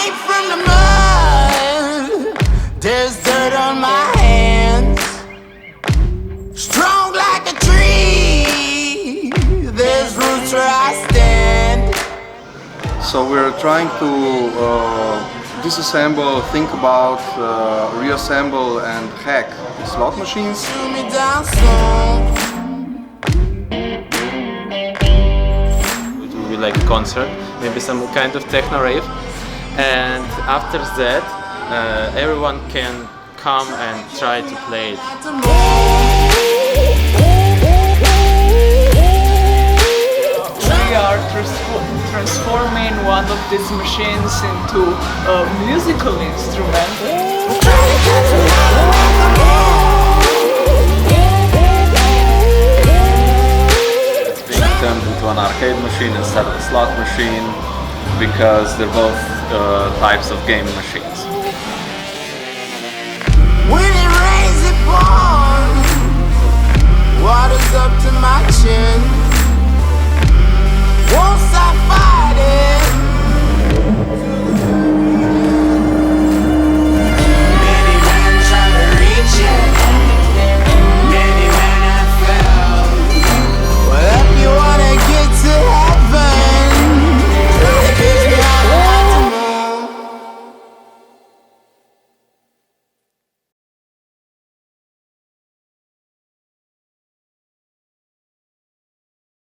came from the mud. There's dirt on my hands. Strong like a tree. There's roots where I stand. So we're trying to disassemble, think about, reassemble and hack slot machines. Shoot me down soon. It will be like a concert, maybe some kind of techno rave, and after that everyone can come and try to play it. We are transforming one of these machines into a musical instrument. It's being turned into an arcade machine instead of a slot machine because they're both types of game machines. When it rains, it pours. Water's up to my chin. Won't stop